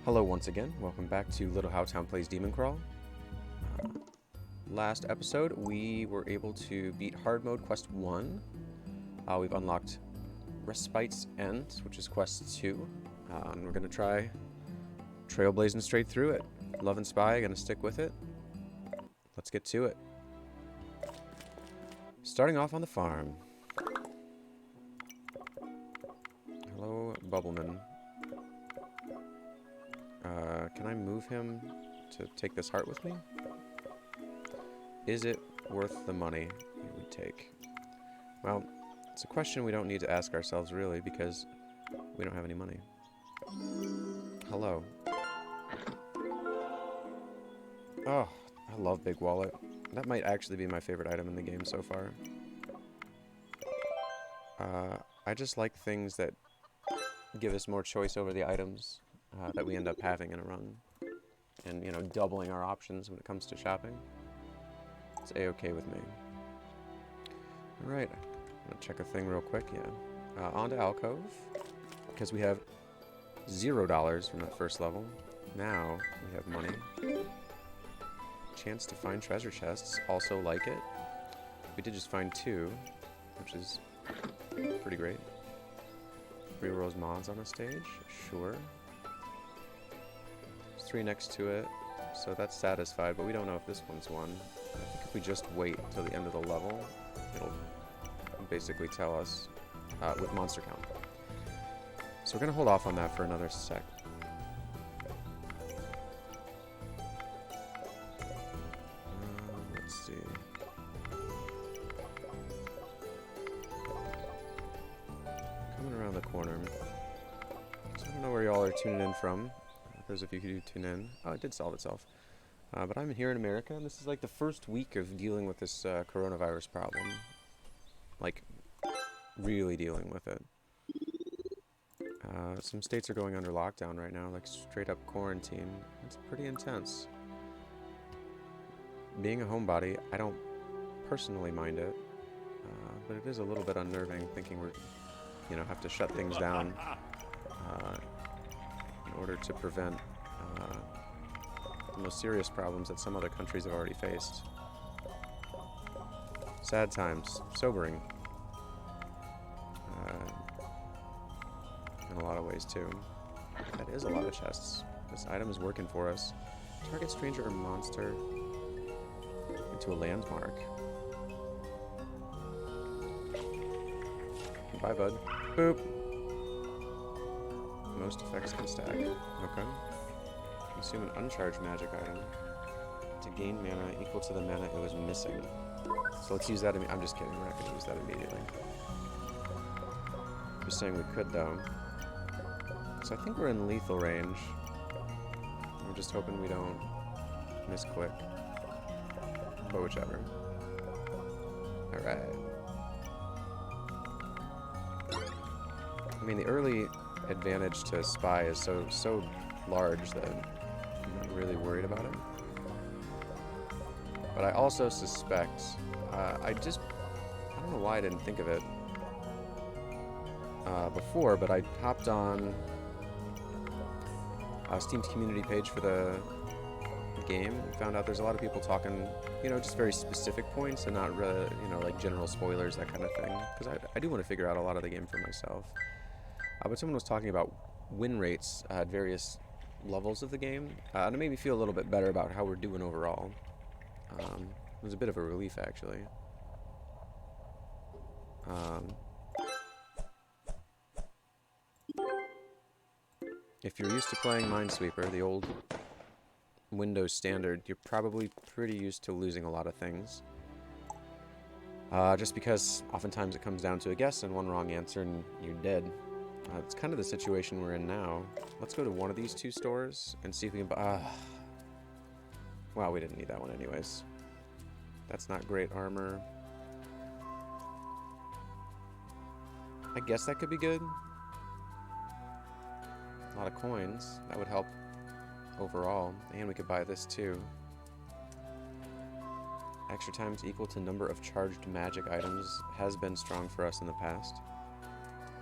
Hello once again, welcome back to Little How Town Plays Demoncrawl. Last episode, we were able to beat Hard Mode Quest 1. We've unlocked Respite's End, which is Quest 2. And we're going to try trailblazing straight through it. Love and Spy, going to stick with it. Let's get to it. Starting off on the farm. Hello, Bubbleman. Can I move him to take this heart with me? Is it worth the money it would take? Well, it's a question we don't need to ask ourselves, really, because we don't have any money. Hello. Oh, I love Big Wallet. That might actually be my favorite item in the game so far. I just like things that give us more choice over the items that we end up having in a run. And, you know, doubling our options when it comes to shopping. It's a-okay with me. Alright, I'm gonna check a thing real quick, yeah. On to Alcove, because we have $0 from that first level. Now we have money. Chance to find treasure chests, also like it. We did just find 2, which is pretty great. Rerolls mods on a stage, sure. There's 3 next to it, so that's satisfied, but we don't know if this one's one. I think if we just wait until the end of the level, it'll basically tell us with monster count. So we're gonna hold off on that for another sec. Let's see. Coming around the corner. So I don't know where y'all are tuning in from. Those of you who do tune in. Oh, it did solve itself. But I'm here in America, and this is like the first week of dealing with this coronavirus problem. Like, really dealing with it. Some states are going under lockdown right now, like straight up quarantine. It's pretty intense. Being a homebody, I don't personally mind it, but it is a little bit unnerving thinking we're, you know, have to shut things down in order to prevent the most serious problems that some other countries have already faced. Sad times, sobering. In a lot of ways too. That is a lot of chests. This item is working for us. Target stranger or monster into a landmark. Bye, bud. Boop. Most effects can stack. Okay. Consume an uncharged magic item to gain mana equal to the mana it was missing. So let's use that. I'm just kidding. We're not going to use that immediately. Just saying we could though. So I think we're in lethal range. I'm just hoping we don't misclick. But whichever. Alright. I mean, the early advantage to Spy is so large that I'm not really worried about it. But I also suspect, I don't know why I didn't think of it before, but I hopped on Steam's community page for the game and found out there's a lot of people talking, you know, just very specific points and not really, you know, like general spoilers, that kind of thing. Because I do want to figure out a lot of the game for myself. But someone was talking about win rates at various levels of the game, and it made me feel a little bit better about how we're doing overall. It was a bit of a relief, actually. If you're used to playing Minesweeper, the old Windows standard, you're probably pretty used to losing a lot of things. Just because oftentimes it comes down to a guess and one wrong answer and you're dead. It's kind of the situation we're in now. Let's go to one of these 2 stores and see if we can buy... Wow, we didn't need that one anyways. That's not great armor. I guess that could be good. A lot of coins. That would help overall. And we could buy this too. Extra times equal to number of charged magic items has been strong for us in the past.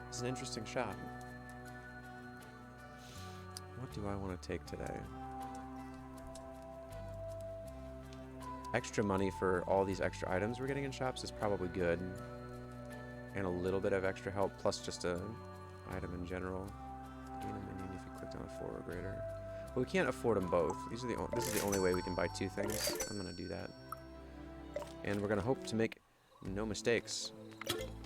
It's an interesting shot. What do I want to take today? Extra money for all these extra items we're getting in shops is probably good. And a little bit of extra help, plus just a item in general. Gain a minion if you clicked on a 4 or greater. But we can't afford them both. This is the only way we can buy 2 things. I'm going to do that. And we're going to hope to make no mistakes.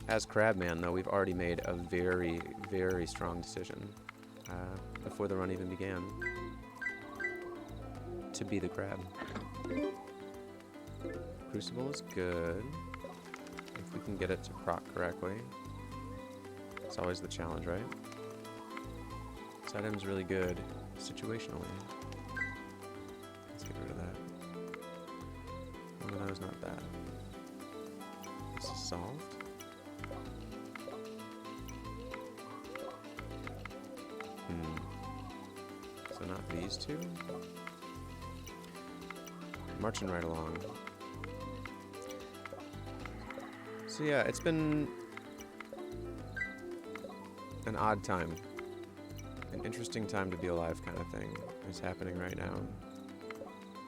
As Crabman, though, we've already made a very, very strong decision before the run even began to be the crab. Crucible is good. If we can get it to proc correctly. It's always the challenge, right? This item's really good situationally. Let's get rid of that. Oh, no, that was not that. This is solved. So not these two. Marching right along. So yeah, it's been an odd time. An interesting time to be alive kind of thing is happening right now.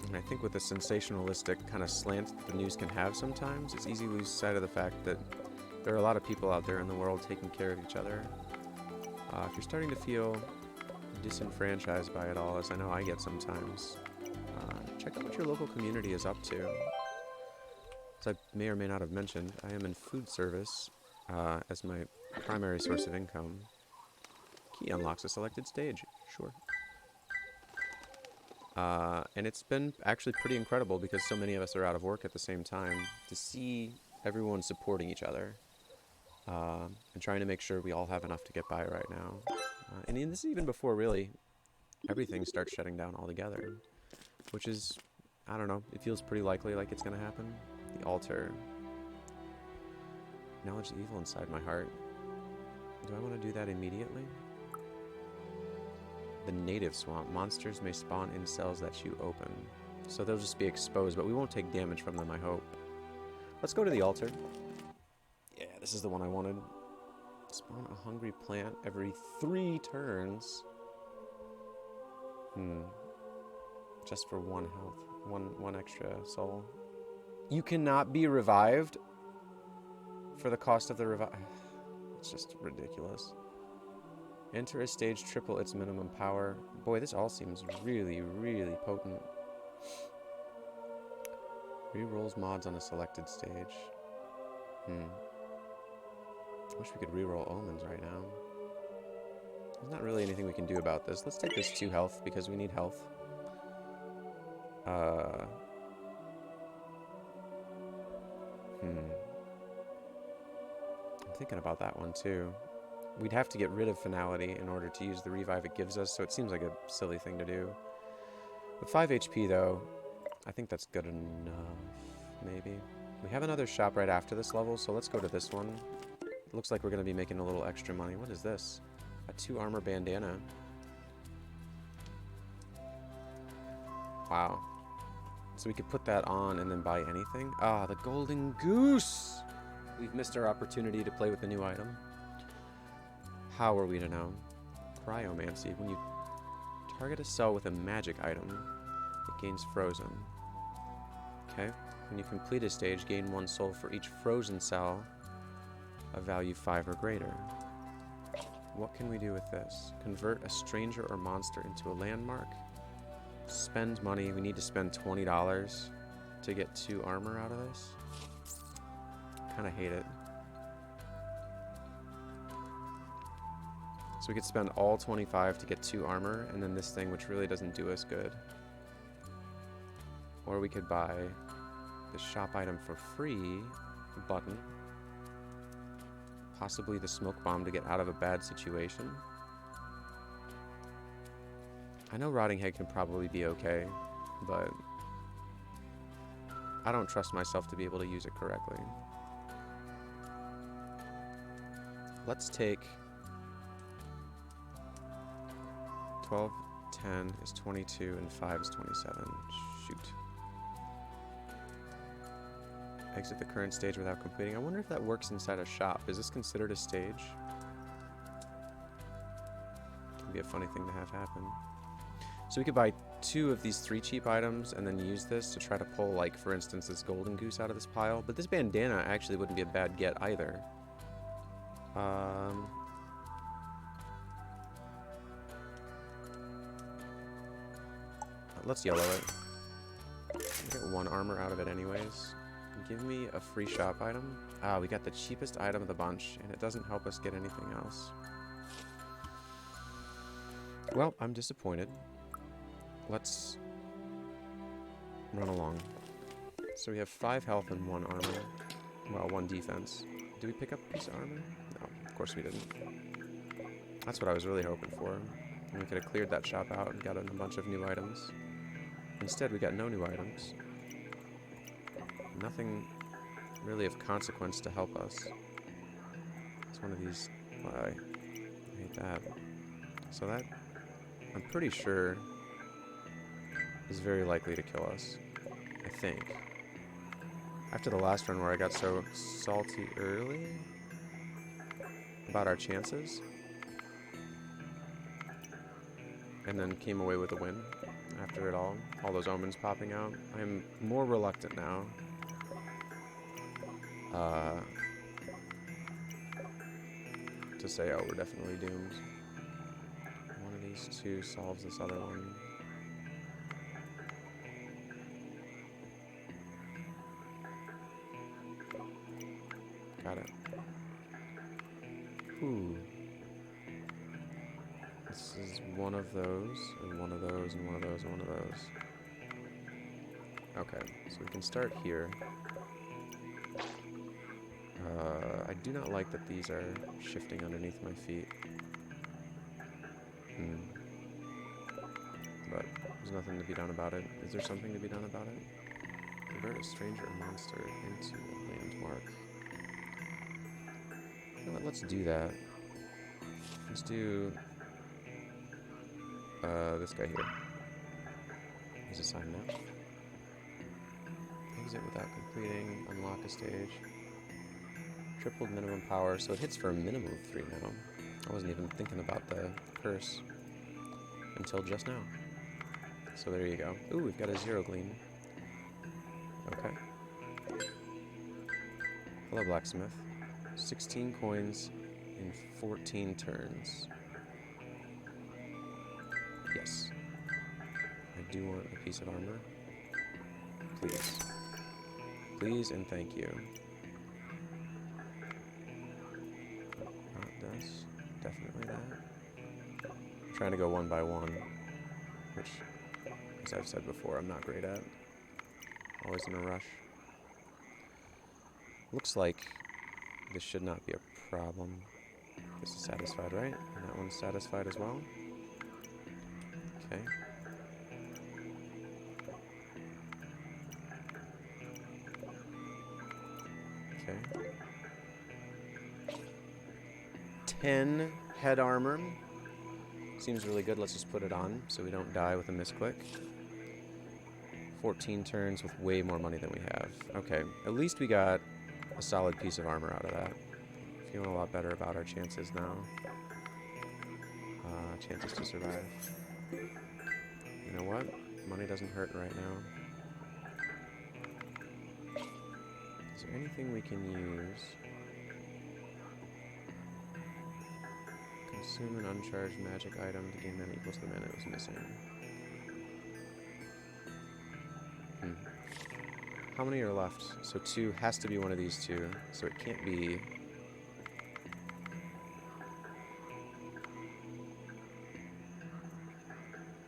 And I think with the sensationalistic kind of slant that the news can have sometimes, it's easy to lose sight of the fact that there are a lot of people out there in the world taking care of each other. If you're starting to feel disenfranchised by it all, as I know I get sometimes, check out what your local community is up to. As I may or may not have mentioned, I am in food service as my primary source of income. Key unlocks a selected stage. Sure. And it's been actually pretty incredible because so many of us are out of work at the same time to see everyone supporting each other and trying to make sure we all have enough to get by right now. And this is even before really everything starts shutting down altogether, which is, I don't know, it feels pretty likely like it's going to happen. The altar. Acknowledge the evil inside my heart. Do I want to do that immediately? The native swamp. Monsters may spawn in cells that you open. So they'll just be exposed, but we won't take damage from them, I hope. Let's go to the altar. Yeah, this is the one I wanted. Spawn a hungry plant every 3 turns. Just for 1 health. One extra soul. You cannot be revived for the cost of the revive. It's just ridiculous. Enter a stage, triple its minimum power. Boy, this all seems really, really potent. Rerolls mods on a selected stage. I wish we could reroll omens right now. There's not really anything we can do about this. Let's take this 2 health because we need health. I'm thinking about that one too. We'd have to get rid of finality in order to use the revive it gives us, so it seems like a silly thing to do. With 5 HP though, I think that's good enough, maybe. We have another shop right after this level, so let's go to this one. It looks like we're going to be making a little extra money. What is this? A 2 armor bandana. Wow. So we could put that on and then buy anything. Ah, the golden goose! We've missed our opportunity to play with the new item. How are we to know? Cryomancy. When you target a cell with a magic item, it gains frozen. Okay. When you complete a stage, gain 1 soul for each frozen cell of value 5 or greater. What can we do with this? Convert a stranger or monster into a landmark. Spend money. We need to spend $20 to get 2 armor out of this. Kind of hate it. So we could spend all 25 to get 2 armor, and then this thing, which really doesn't do us good. Or we could buy the shop item for free button. Possibly the smoke bomb to get out of a bad situation. I know Rotting Head can probably be okay, but I don't trust myself to be able to use it correctly. Let's take 12, 10 is 22, and 5 is 27. Shoot. Exit the current stage without completing. I wonder if that works inside a shop. Is this considered a stage? be a funny thing to have happen. So we could buy 2 of these 3 cheap items and then use this to try to pull, like, for instance, this golden goose out of this pile. But this bandana actually wouldn't be a bad get either. Let's yellow it. Get 1 armor out of it anyways. Give me a free shop item. Ah, we got the cheapest item of the bunch, and it doesn't help us get anything else. Well, I'm disappointed. Let's run along. So we have 5 health and 1 armor. Well, 1 defense. Did we pick up a piece of armor? No, of course we didn't. That's what I was really hoping for. And we could have cleared that shop out and gotten a bunch of new items. Instead, we got no new items. Nothing really of consequence to help us. It's one of these... Well, I hate that. So that, I'm pretty sure, is very likely to kill us. I think. After the last run where I got so salty early about our chances, and then came away with a win after it all those omens popping out, I'm more reluctant now to say, oh, we're definitely doomed. One of these 2 solves this other one. Got it. Ooh. This is one of those, and one of those, and one of those, and one of those. Okay, so we can start here. I do not like that these are shifting underneath my feet. But there's nothing to be done about it. Is there something to be done about it? Convert a stranger or monster into a landmark. You know what, let's do that. Let's do this guy here. He's assigned now. Exit without completing. Unlock a stage. Tripled minimum power, so it hits for a minimum of 3 now. I wasn't even thinking about the curse until just now. So there you go. Ooh, we've got a 0 gleam. Okay. Hello, blacksmith. 16 coins in 14 turns. Yes. I do want a piece of armor. Please. Please and thank you. Not this. Definitely that. I'm trying to go 1 by 1, which, as I've said before, I'm not great at. Always in a rush. Looks like this should not be a problem. This is satisfied, right? And that one's satisfied as well. Okay. Okay. 10 head armor. Seems really good. Let's just put it on so we don't die with a misclick. 14 turns with way more money than we have. Okay, at least we got a solid piece of armor out of that. Feeling a lot better about our chances now. Chances to survive. You know what? Money doesn't hurt right now. Is there anything we can use? Consume an uncharged magic item to gain mana equals the mana it was missing. How many are left? So 2 has to be one of these 2. So it can't be...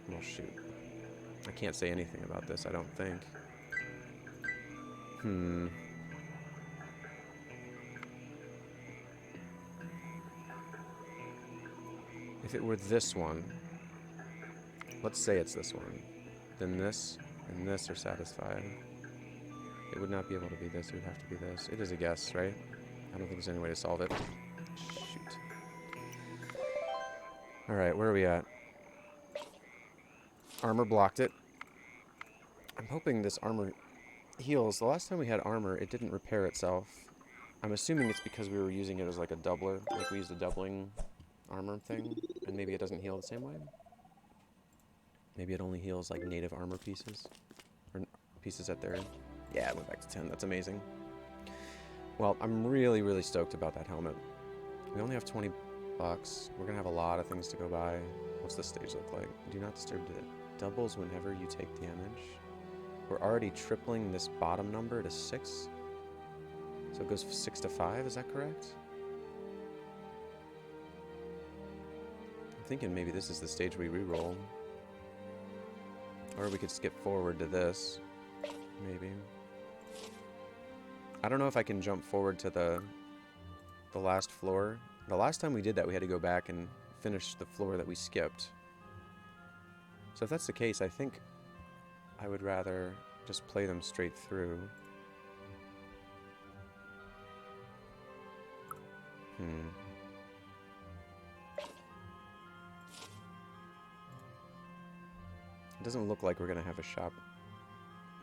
Well, shoot. I can't say anything about this, I don't think. If it were this one, let's say it's this one, then this and this are satisfied. It would not be able to be this, it would have to be this. It is a guess, right? I don't think there's any way to solve it. Shoot. Alright, where are we at? Armor blocked it. I'm hoping this armor heals. The last time we had armor, it didn't repair itself. I'm assuming it's because we were using it as like a doubler. Like we used a doubling armor thing, and maybe it doesn't heal the same way. Maybe it only heals like native armor pieces, or pieces at their... Yeah, it went back to 10. That's amazing. Well, I'm really, really stoked about that helmet. We only have 20 bucks. We're gonna have a lot of things to go buy. What's the stage look like? Do not disturb it. Doubles whenever you take damage. We're already tripling this bottom number to 6. So it goes 6 to 5, is that correct? I'm thinking maybe this is the stage we reroll. Or we could skip forward to this. Maybe. I don't know if I can jump forward to the last floor. The last time we did that, we had to go back and finish the floor that we skipped. So if that's the case, I think I would rather just play them straight through. It doesn't look like we're going to have a shop.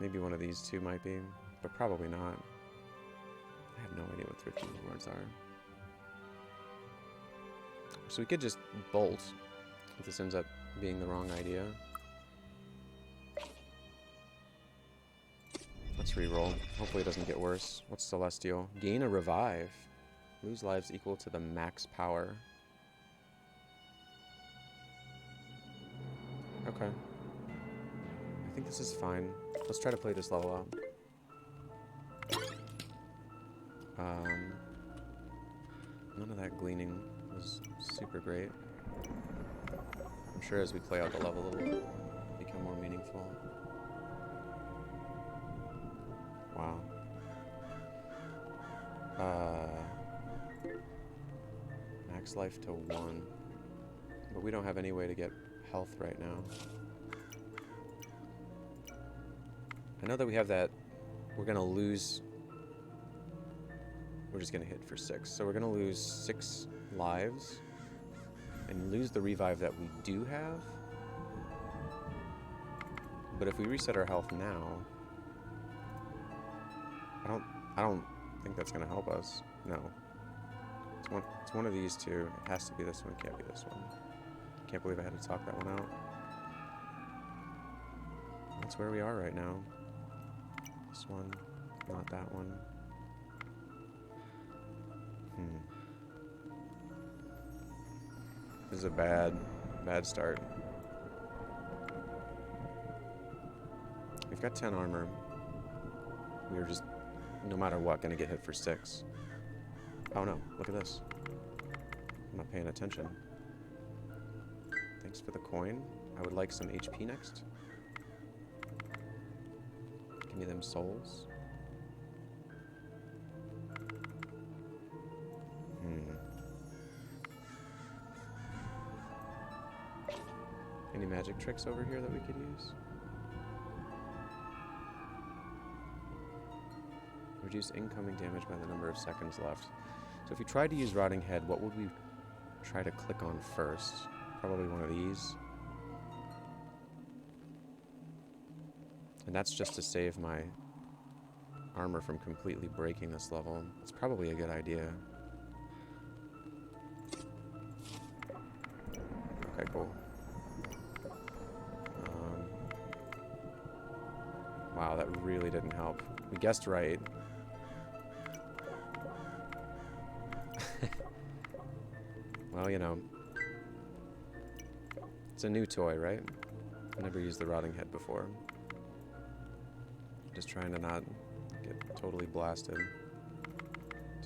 Maybe one of these two might be, but probably not. I have no idea what thrifty rewards are. So we could just bolt if this ends up being the wrong idea. Let's re-roll. Hopefully it doesn't get worse. What's Celestial? Gain a revive. Lose lives equal to the max power. Okay. I think this is fine. Let's try to play this level up. None of that gleaning was super great. I'm sure as we play out the level it'll become more meaningful. Wow. Max life to 1. But we don't have any way to get health right now. I know that we have that. We're gonna lose. We're just gonna hit for 6. So we're gonna lose 6 lives and lose the revive that we do have. But if we reset our health now, I don't think that's gonna help us. No. It's one of these two. It has to be this one. Can't be this one. Can't believe I had to talk that one out. That's where we are right now. This one, not that one. This is a bad start. We've got 10 armor. We are just, no matter what, gonna get hit for 6. Oh no, look at this. I'm not paying attention. Thanks for the coin. I would like some HP next. Give me them souls. Any magic tricks over here that we could use? Reduce incoming damage by the number of seconds left. So if we tried to use Rotting Head, what would we try to click on first? Probably one of these. And that's just to save my armor from completely breaking this level. It's probably a good idea. Okay, cool. Wow, that really didn't help. We guessed right. Well, you know. It's a new toy, right? I've never used the Rotting Head before. Just trying to not get totally blasted.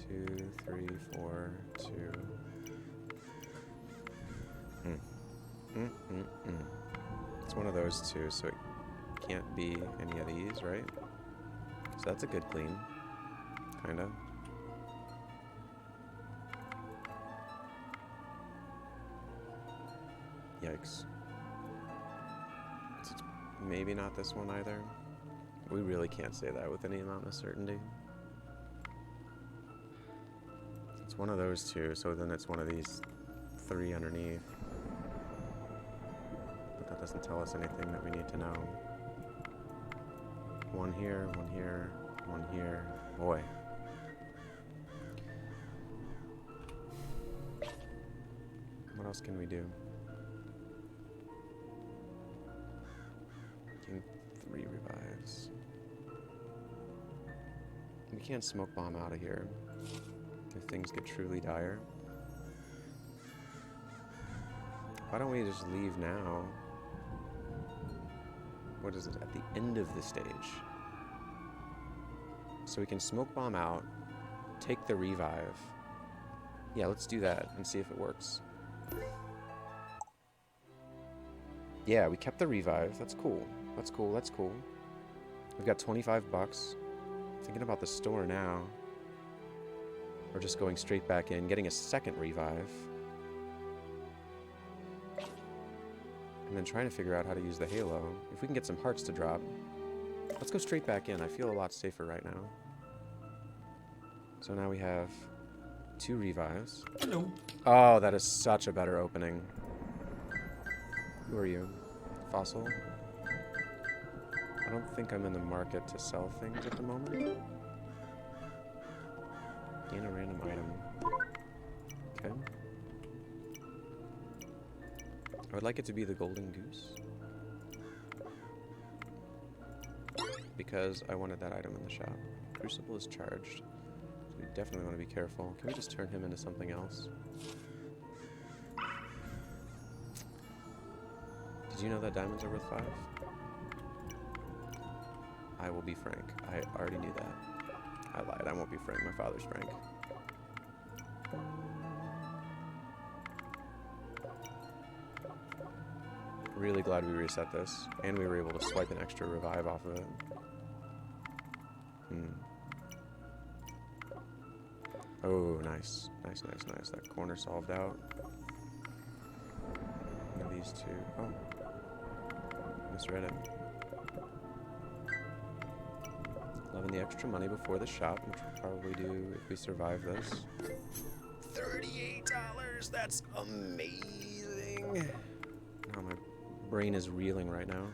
2, 3, 4, 2. It's one of those two, so it can't be any of these, right? So that's a good clean. Kinda. Yikes. So it's maybe not this one either. We really can't say that with any amount of certainty. It's one of those two, so then it's one of these 3 underneath. But that doesn't tell us anything that we need to know. 1 here, 1 here, 1 here. Boy. else can we do? Gain 3 revives. We can't smoke bomb out of here if things get truly dire. Why don't we just leave now? What is it? At the end of the stage. So we can smoke bomb out, take the revive. Yeah, let's do that and see if it works. Yeah, we kept the revive. That's cool. That's cool. That's cool. We've got 25 bucks. Thinking about the store now. Or just going straight back in, getting a second revive. And then trying to figure out how to use the halo. If we can get some hearts to drop. Let's go straight back in. I feel a lot safer right now. So now we have 2 revives. Hello. Oh, that is such a better opening. Who are you? Fossil? I don't think I'm in the market to sell things at the moment. Gain a random item. Okay. I would like it to be the golden goose. Because I wanted that item in the shop. Crucible is charged. So we definitely want to be careful. Can we just turn him into something else? Did you know that diamonds are worth 5? I will be frank. I already knew that. I lied. I won't be frank. My father's frank. Really glad we reset this. And we were able to swipe an extra revive off of it. Oh, nice. Nice, nice, nice. That corner solved out. One of these 2. Oh. Misread it. Loving the extra money before the shop, which we'll probably do if we survive this. $38! That's amazing! Oh, my brain is reeling right now.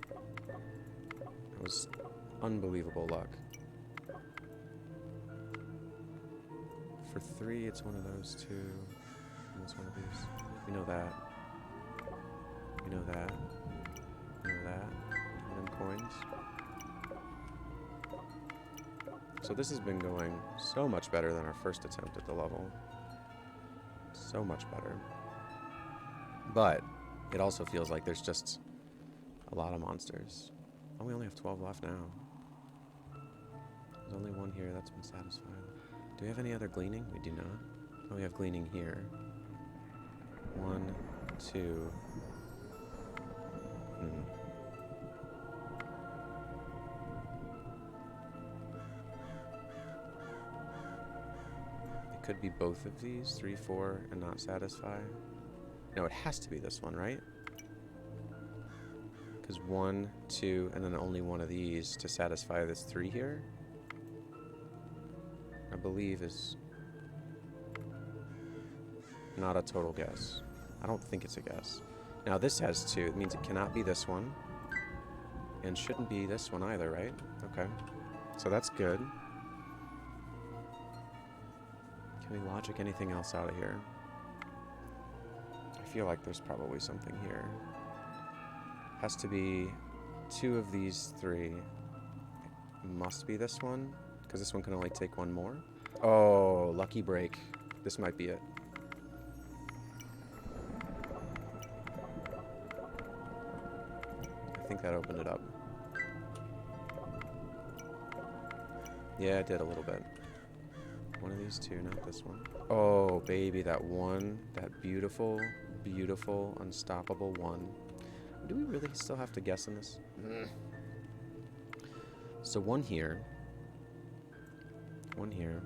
That was unbelievable luck. For 3, it's one of those 2. And it's one of these. We know that. We know that. We know that. And them coins. So this has been going so much better than our first attempt at the level. So much better. But it also feels like there's just a lot of monsters. Oh, we only have 12 left now. There's only one here that's been satisfied. Do we have any other gleaning? We do not. Oh, we have gleaning here. 1, 2. It could be both of these, 3, 4, and not satisfy. No, it has to be this one, right? Because 1, 2, and then only one of these to satisfy this 3 here. I believe is not a total guess. I don't think it's a guess. Now this has 2. It means it cannot be this one. And shouldn't be this one either, right? Okay. So that's good. Can we logic anything else out of here? I feel like there's probably something here. Has to be 2 of these 3. It must be this one. Because this one can only take 1 more. Oh, lucky break. This might be it. I think that opened it up. Yeah, it did a little bit. One of these 2, not this one. Oh, baby, that 1. That beautiful, beautiful, unstoppable 1. Do we really still have to guess in this? So 1 here. 1 here.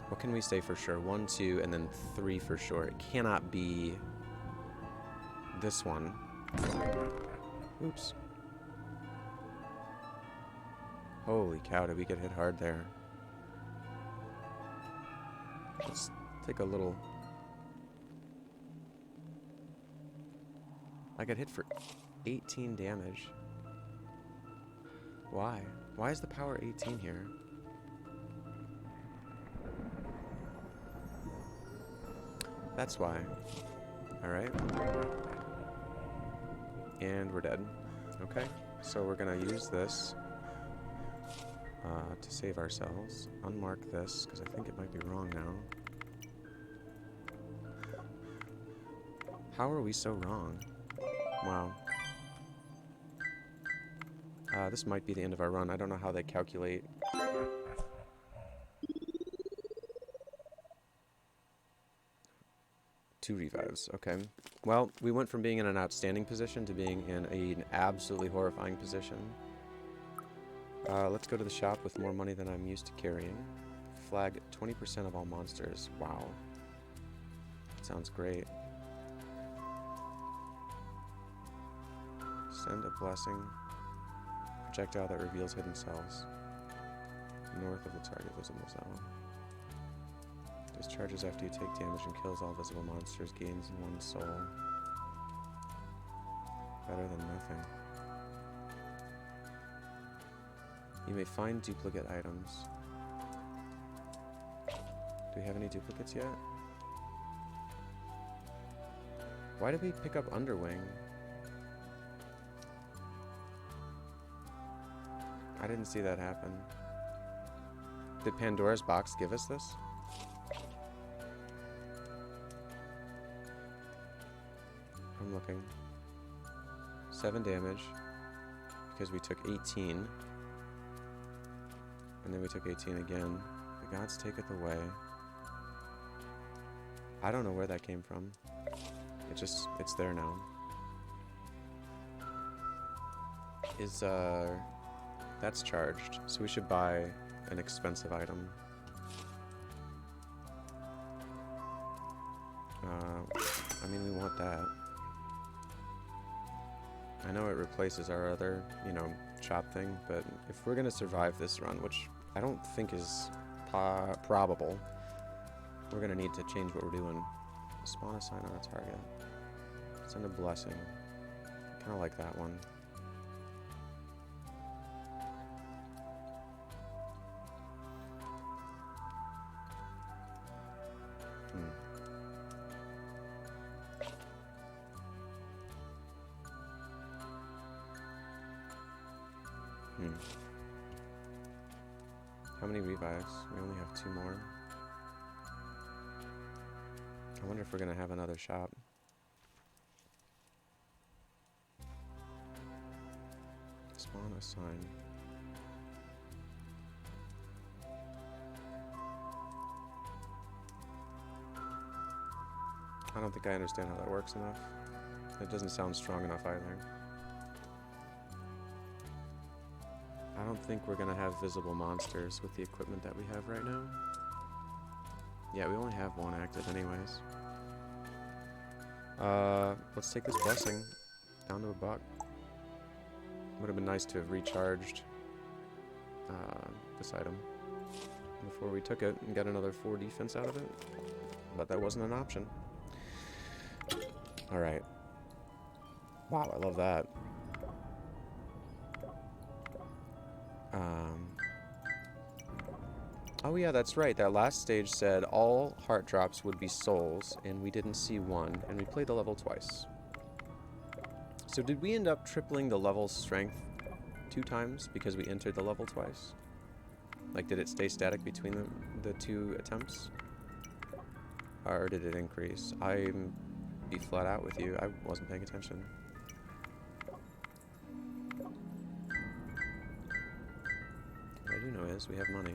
What can we say for sure? 1, 2, and then 3 for sure. It cannot be this one. Oops. Holy cow, did we get hit hard there? Let's take a little... I got hit for 18 damage. Why? Why is the power 18 here? That's why. Alright. And we're dead. Okay. So we're gonna use this to save ourselves. Unmark this, because I think it might be wrong now. How are we so wrong? Wow. This might be the end of our run. I don't know how they calculate. Two revives. Okay. Well, we went from being in an outstanding position to being in an absolutely horrifying position. Let's go to the shop with more money than I'm used to carrying. Flag 20% of all monsters. Wow. Sounds great. Send a blessing. Projectile that reveals hidden cells. North of the target visible zone. Discharges after you take damage and kills all visible monsters. Gains 1 soul. Better than nothing. You may find duplicate items. Do we have any duplicates yet? Why did we pick up Underwing? I didn't see that happen. Did Pandora's box give us this? I'm looking. 7 damage. Because we took 18. And then we took 18 again. The gods taketh away. I don't know where that came from. It's there now. That's charged, so we should buy an expensive item. I mean, we want that. I know it replaces our other, chop thing, but if we're gonna survive this run, which I don't think is probable, we're gonna need to change what we're doing. Spawn a sign on a target. Send a blessing. Kind of like that one. How many revives? We only have 2 more. I wonder if we're gonna have another shop. Spawn a sign. I don't think I understand how that works enough. It doesn't sound strong enough either. I don't think we're gonna have visible monsters with the equipment that we have right now. Yeah, we only have 1 active anyways. Let's take this blessing down to $1. Would have been nice to have recharged this item before we took it and got another 4 defense out of it, but that wasn't an option. Alright. Wow, I love that. Oh yeah, that's right. That last stage said all heart drops would be souls, and we didn't see 1, and we played the level twice. So did we end up tripling the level strength 2 times because we entered the level twice? Like, did it stay static between the 2 attempts? Or did it increase? I'm be flat out with you. I wasn't paying attention. What I do know is we have money.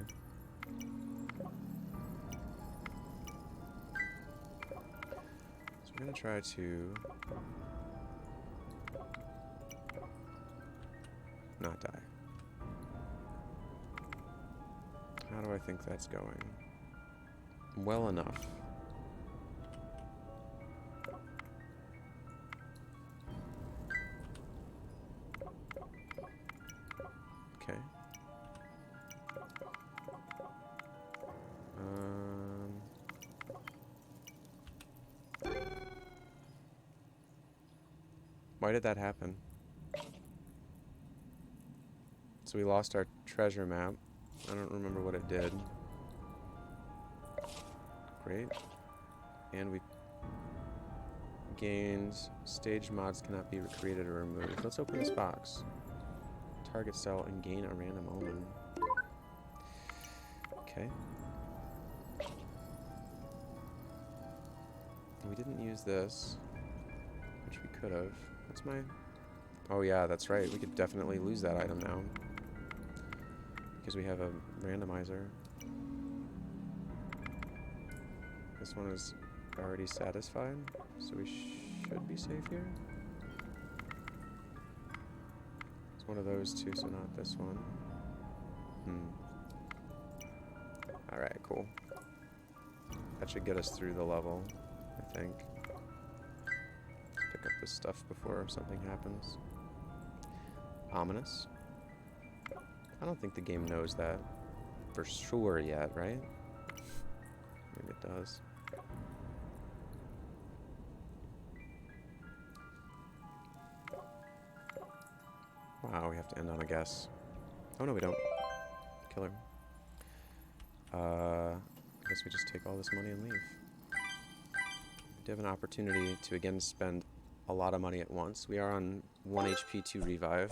So we're gonna try to not die. How do I think that's going? Well enough. Okay. Why did that happen? So we lost our treasure map. I don't remember what it did. Great. And we gained. Stage mods cannot be created or removed. Let's open this box. Target cell and gain a random omen. Okay. We didn't use this, which we could have. What's my... Oh yeah, that's right. We could definitely lose that item now. Because we have a randomizer. This one is already satisfied, so we should be safe here. It's one of those two, so not this one. Alright, cool. That should get us through the level, I think. Let's pick up this stuff before something happens. Ominous. I don't think the game knows that for sure yet, right? Maybe it does. Wow, we have to end on a guess. Oh no, we don't. Killer. I guess we just take all this money and leave. We do have an opportunity to again spend a lot of money at once. We are on 1 HP to revive,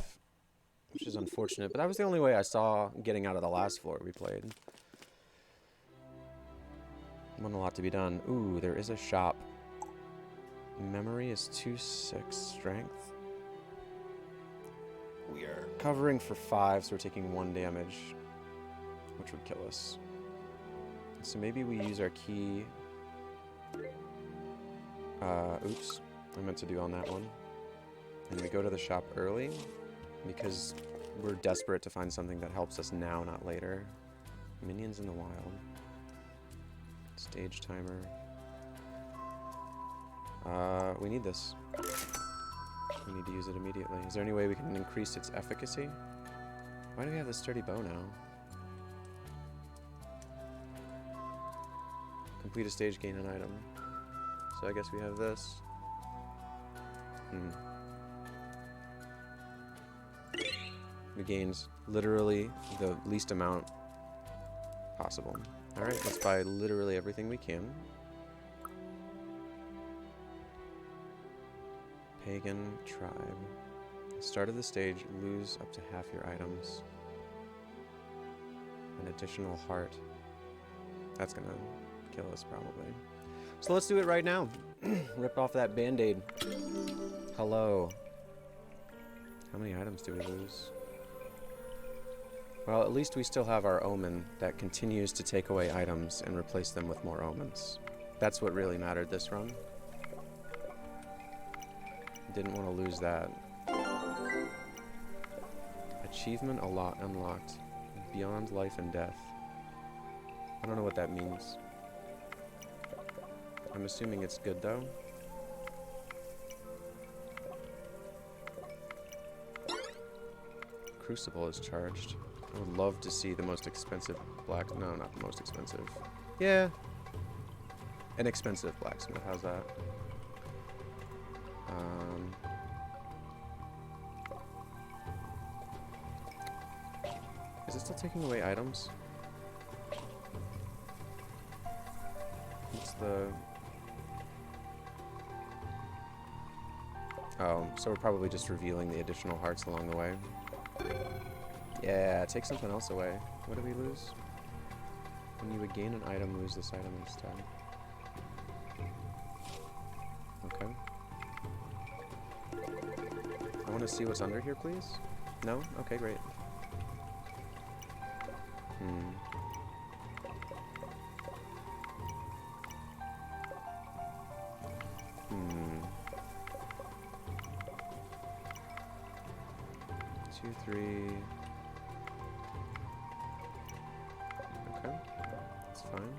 which is unfortunate, but that was the only way I saw getting out of the last floor we played. Wasn't a lot to be done. Ooh, there is a shop. Memory is 2/6 strength. We are covering for 5, so we're taking 1 damage, which would kill us. So maybe we use our key. Oops, I meant to do on that one. And we go to the shop early because we're desperate to find something that helps us now, not later. Minions in the wild. Stage timer. We need this. We need to use it immediately. Is there any way we can increase its efficacy? Why do we have this sturdy bow now? Complete a stage, gain an item. So I guess we have this. We gained literally the least amount possible. Alright, let's buy literally everything we can. Pagan tribe. Start of the stage, lose up to half your items. An additional heart. That's gonna kill us probably. So let's do it right now. Rip off that band-aid. Hello. How many items do we lose? Well, at least we still have our omen that continues to take away items and replace them with more omens. That's what really mattered this run. Didn't want to lose that. Achievement unlocked. Beyond life and death. I don't know what that means. I'm assuming it's good though. Crucible is charged. I would love to see the most expensive no, not the most expensive. Yeah. An expensive blacksmith, how's that? Is it still taking away items? What's the... Oh, so we're probably just revealing the additional hearts along the way. Yeah, take something else away. What do we lose? When you would gain an item, lose this item instead. Okay. I want to see what's under here, please. No? Okay, great. 2, 3. Okay, that's fine.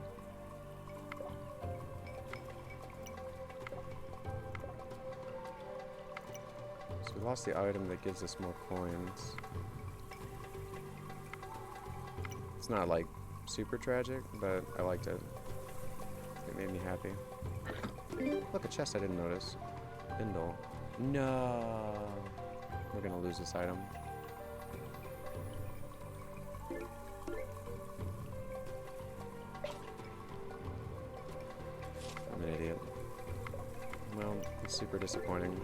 So we lost the item that gives us more coins. It's not like super tragic, but I liked it. It made me happy. Look, a chest I didn't notice. Bindle. No. We're gonna lose this item. I'm an idiot. Well, Super disappointing.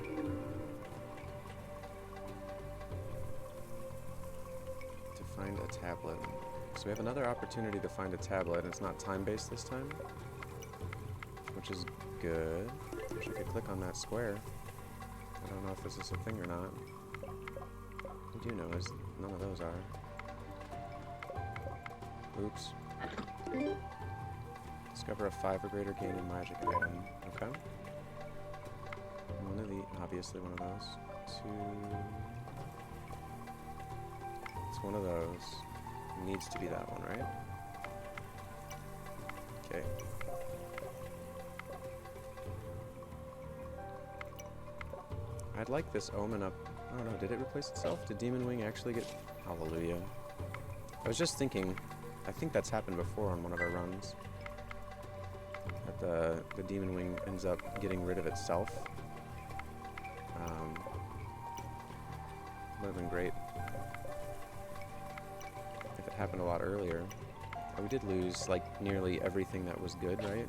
To find a tablet. So we have another opportunity to find a tablet, and it's not time-based this time, which is good. Wish I could click on that square. I don't know if this is a thing or not. I do know is none of those are. Oops. Discover a 5 or greater gain in magic item. Okay. One of the, obviously one of those. 2. It's one of those. It needs to be that one, right? Okay. I'd like this omen up. Oh no, did it replace itself? Did Demon Wing actually get... Hallelujah. I was just thinking, I think that's happened before on one of our runs. That the Demon Wing ends up getting rid of itself. Would have been great if it happened a lot earlier. We did lose, like, nearly everything that was good, right?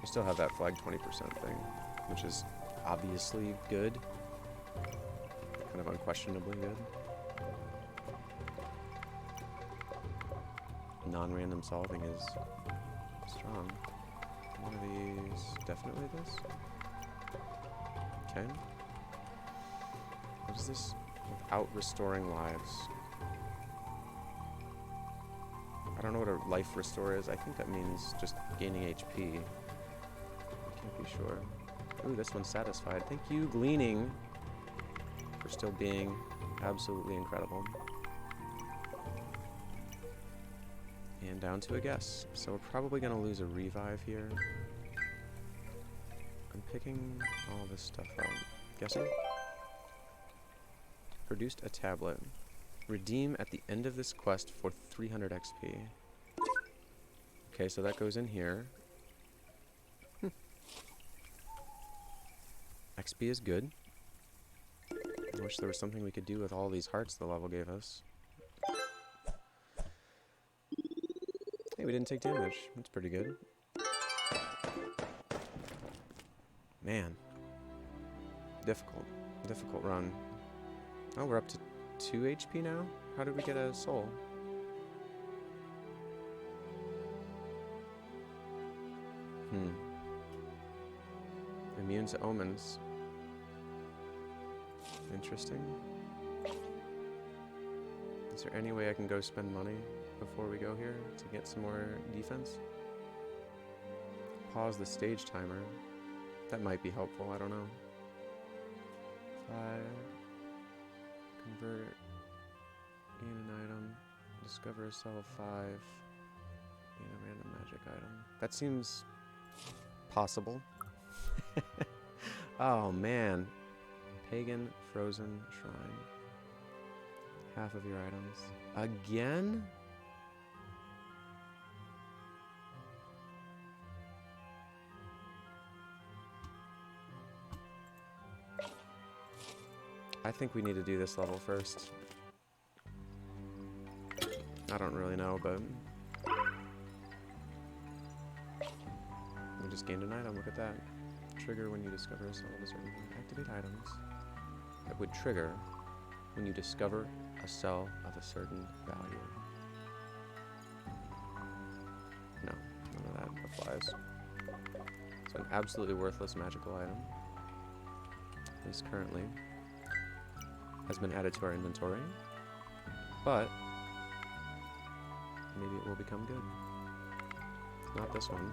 We still have that flag 20% thing, which is obviously good. Kind of unquestionably good. Non-random solving is strong. One of these, definitely this. Okay. What is this? Without restoring lives. I don't know what a life restore is. I think that means just gaining HP. I can't be sure. Ooh, this one's satisfied. Thank you, Gleaning, for still being absolutely incredible. And down to a guess. So we're probably going to lose a revive here. I'm picking all this stuff up. Guessing? Produced a tablet. Redeem at the end of this quest for 300 XP. Okay, so that goes in here. XP is good. I wish there was something we could do with all these hearts the level gave us. Hey, we didn't take damage. That's pretty good. Man. Difficult. Difficult run. Oh, we're up to 2 HP now? How did we get a soul? Immune to omens. Interesting. Is there any way I can go spend money before we go here to get some more defense? Pause the stage timer. That might be helpful, I don't know. 5. Convert. Gain an item. Discover a cell of 5. Gain a random magic item. That seems possible. Oh man. Pagan Frozen Shrine. Half of your items. Again? I think we need to do this level first. I don't really know, but... we just gained an item, look at that. Trigger when you discover a cell of a certain value. Activate items that would trigger when you discover a cell of a certain value. No, none of that applies. So an absolutely worthless magical item, at least currently, has been added to our inventory, but maybe it will become good. Not this one.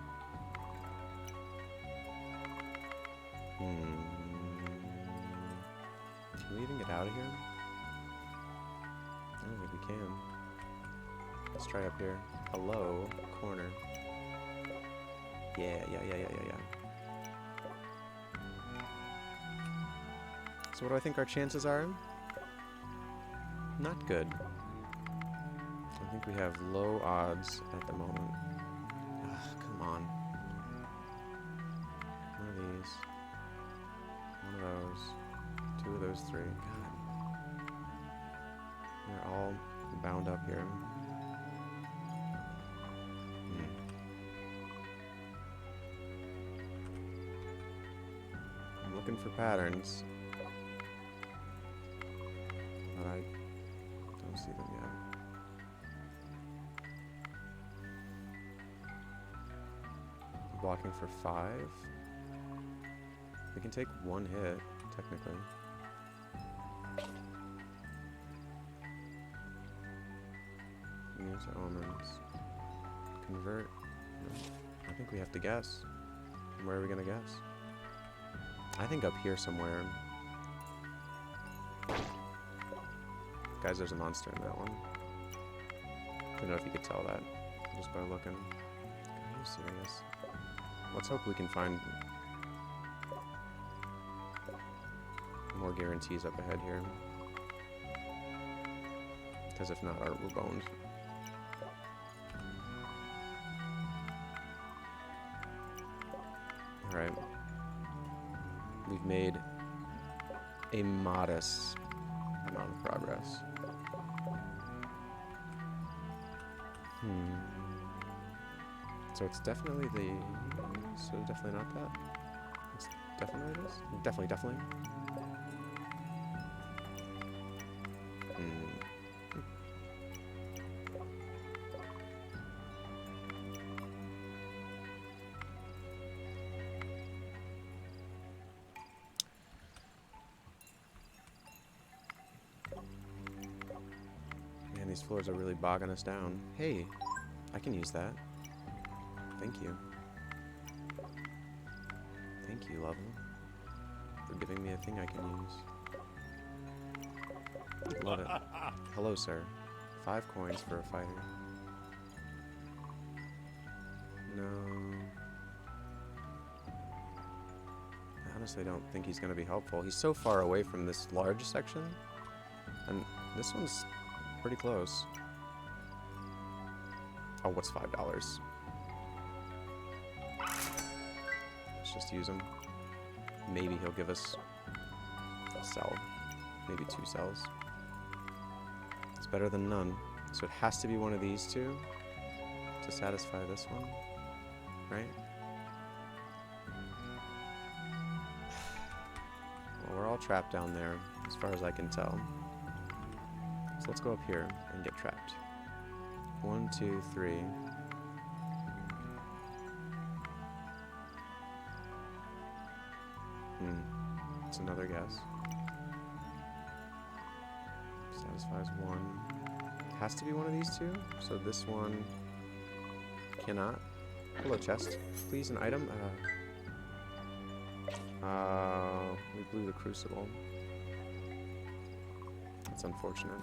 Can we even get out of here? I don't think we can. Let's try up here. Hello, corner. Yeah. So what do I think our chances are? Not good. I think we have low odds at the moment. Ugh, come on. One of these. One of those. 2 of those 3. God. They're all bound up here. looking for patterns. But I don't see them yet. Blocking for 5. We can take 1 hit, technically. Use omens. Convert. No. I think we have to guess. Where are we gonna guess? I think up here somewhere. Guys, there's a monster in that one. I don't know if you could tell that just by looking. Are you serious? Let's hope we can find more guarantees up ahead here. Because if not, we're boned. Alright. We've made a modest amount of progress. So it's definitely so definitely not that. It's definitely this? Definitely. Man, these floors are really bogging us down. Hey, I can use that. Thank you. Thank you, level, for giving me a thing I can use. Love it. Hello, sir. 5 coins for a fighter. No. I honestly don't think he's going to be helpful. He's so far away from this large section. And this one's pretty close. Oh, what's $5? Let's just use him. Maybe he'll give us a cell. Maybe 2 cells. It's better than none. So it has to be one of these 2 to satisfy this one, right? Well, we're all trapped down there, as far as I can tell. So let's go up here and get trapped. 1, 2, 3. It's another guess. Satisfies 1. It has to be one of these 2. So this one cannot. Hello, chest. Please, an item. We blew the crucible. That's unfortunate.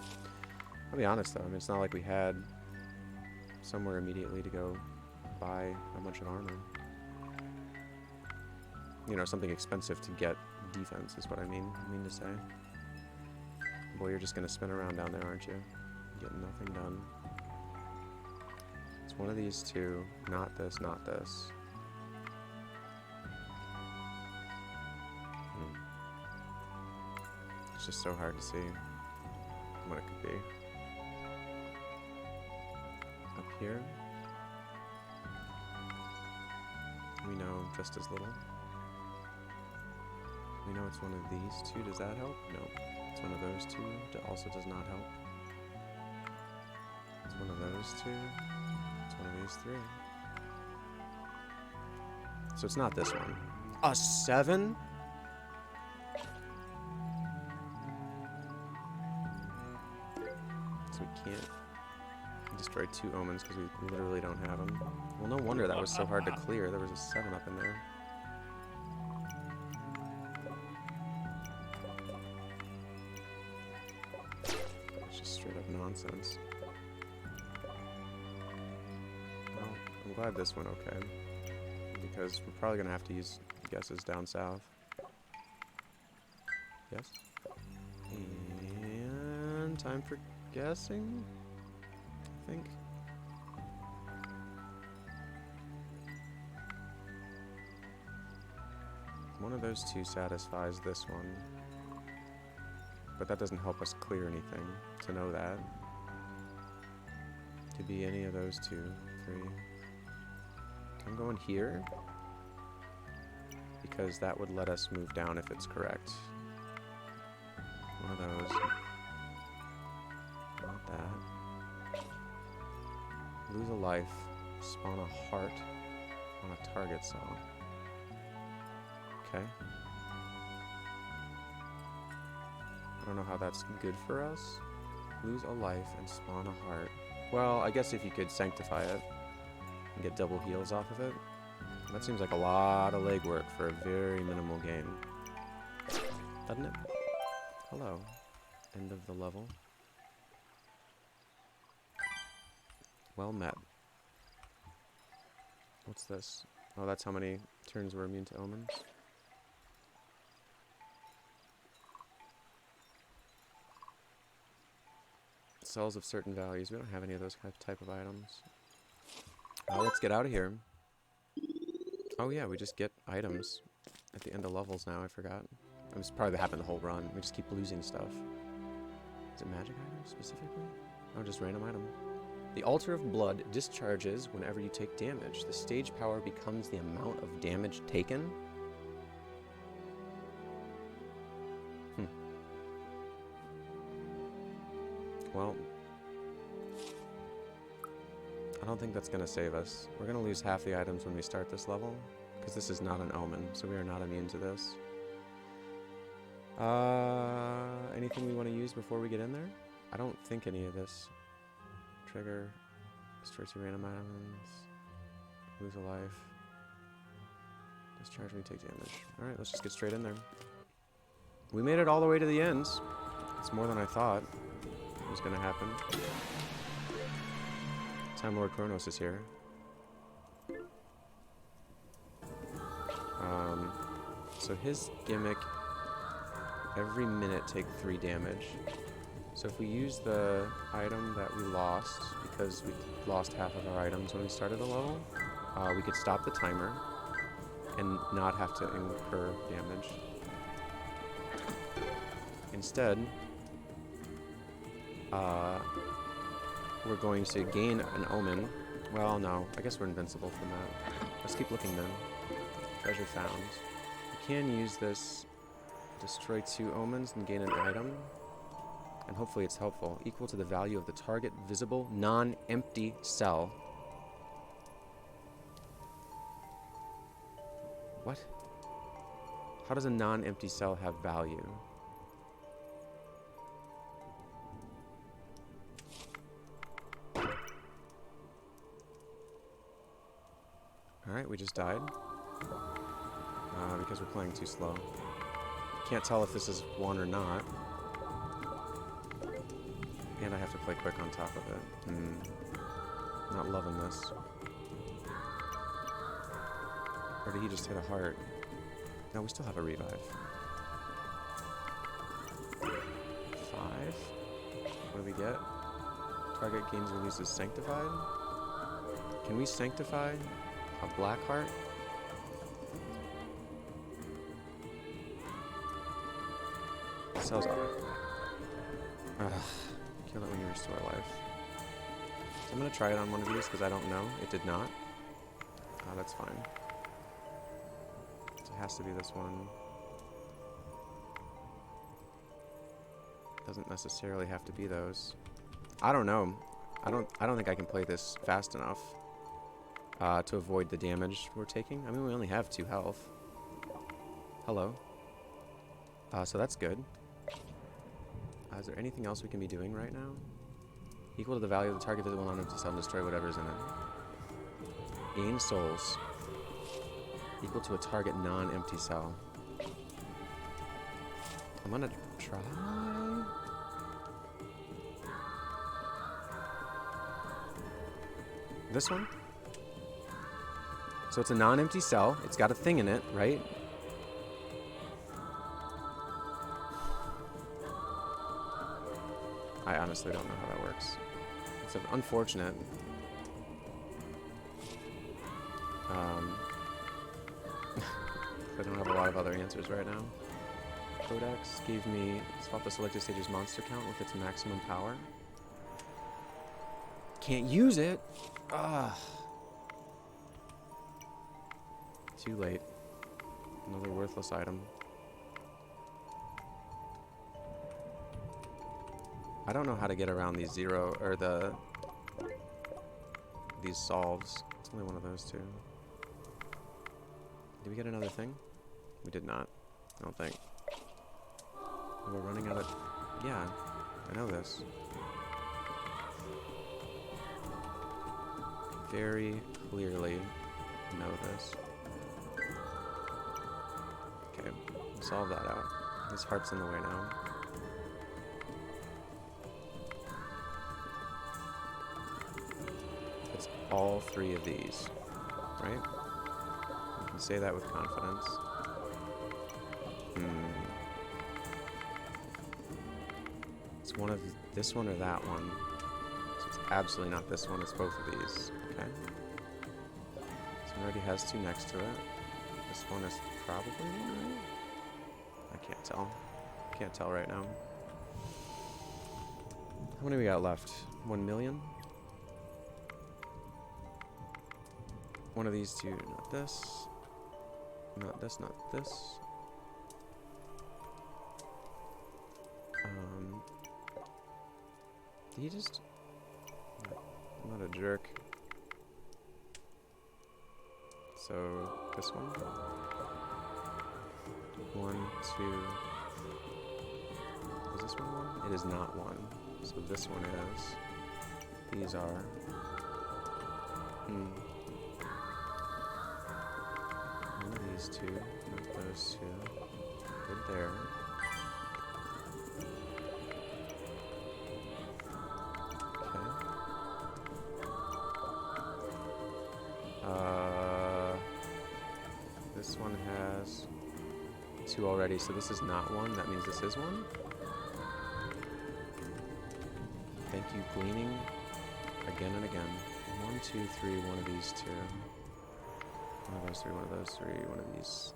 I'll be honest though, I mean, it's not like we had somewhere immediately to go buy a bunch of armor. You know, something expensive to get defense is what I mean to say. Boy, you're just gonna spin around down there, aren't you? Getting nothing done. It's one of these 2. Not this, not this. It's just so hard to see what it could be. Up here, we know just as little. We know it's one of these 2. Does that help? No. It's one of those 2 that also does not help. It's one of those 2. It's one of these 3. So it's not this one. A 7? So we can't destroy 2 omens because we literally don't have them. Well, no wonder that was so hard to clear. There was a 7 up in there. Nonsense. Well, I'm glad this went okay, because we're probably gonna have to use guesses down south. Yes? And time for guessing, I think. One of those 2 satisfies this one. But that doesn't help us clear anything to know that. Could be any of those 2, 3. I'm going here because that would let us move down if it's correct. One of those. Not that. Lose a life. Spawn a heart on a target cell. Okay. I don't know how that's good for us. Lose a life and spawn a heart. Well, I guess if you could sanctify it and get double heals off of it. That seems like a lot of legwork for a very minimal gain. Doesn't it? Hello. End of the level. Well met. What's this? Oh, that's how many turns we're immune to omens. Cells of certain values. We don't have any of those type of items. Let's get out of here. Oh yeah, we just get items at the end of levels now. I forgot. It was probably happened the whole run. We just keep losing stuff. Is it magic items specifically? Oh, just random item. The Altar of Blood discharges whenever you take damage. The stage power becomes the amount of damage taken. Well, I don't think that's going to save us. We're going to lose half the items when we start this level, because this is not an omen, so we are not immune to this. Anything we want to use before we get in there? I don't think any of this. Trigger, destroy 2 random items, lose a life, discharge when you take damage. Alright, let's just get straight in there. We made it all the way to the end. It's more than I thought was going to happen. Time Lord Kronos is here. So his gimmick, every minute take 3 damage. So if we use the item that we lost, because we lost half of our items when we started the level, we could stop the timer and not have to incur damage. Instead, we're going to gain an omen. Well, no, I guess we're invincible from that. Let's keep looking then. Treasure found. We can use this, destroy 2 omens and gain an item. And hopefully it's helpful. Equal to the value of the target visible non-empty cell. What? How does a non-empty cell have value? Alright, we just died. Because we're playing too slow. Can't tell if this is one or not. And I have to play quick on top of it. Not loving this. Or did he just hit a heart? No, we still have a revive. 5? What do we get? Target gains releases sanctified? Can we sanctify a black heart? Cells are. Kill it when you restore life. So I'm going to try it on one of these because I don't know. It did not. That's fine. So it has to be this one. Doesn't necessarily have to be those. I don't know. I don't think I can play this fast enough to avoid the damage we're taking. I mean, we only have 2 health. Hello. So that's good. Is there anything else we can be doing right now? Equal to the value of the target visible non-empty cell and destroy whatever's in it. Gain souls. Equal to a target non-empty cell. I'm gonna try. This one? So it's a non-empty cell. It's got a thing in it, right? I honestly don't know how that works. It's unfortunate. I don't have a lot of other answers right now. Codex gave me swap the selected stage's monster count with its maximum power. Can't use it. Too late. Another worthless item. I don't know how to get around these these solves. It's only one of those two. Did we get another thing? We did not. I don't think. We're running out of... Yeah, I know this. Very clearly know this. Okay, we'll solve that out. His heart's in the way now. It's all three of these, right? You can say that with confidence. It's one of this one or that one. So it's absolutely not this one, it's both of these. Okay. This one already has two next to it. This one is probably one, right? I can't tell. Can't tell right now. How many we got left? 1 million? One of these two, not this. Not this, not this. Did he just... I'm not a jerk. So, this one? 1, 2... Is this one 1? It is not 1. So this one is. These are... One of these two, not those two. Good there. This one has 2 already, so this is not 1. That means this is 1. Thank you, gleaning. Again and again. 1, 2, 3, one of these 2. One of those 3, one of those 3, one of these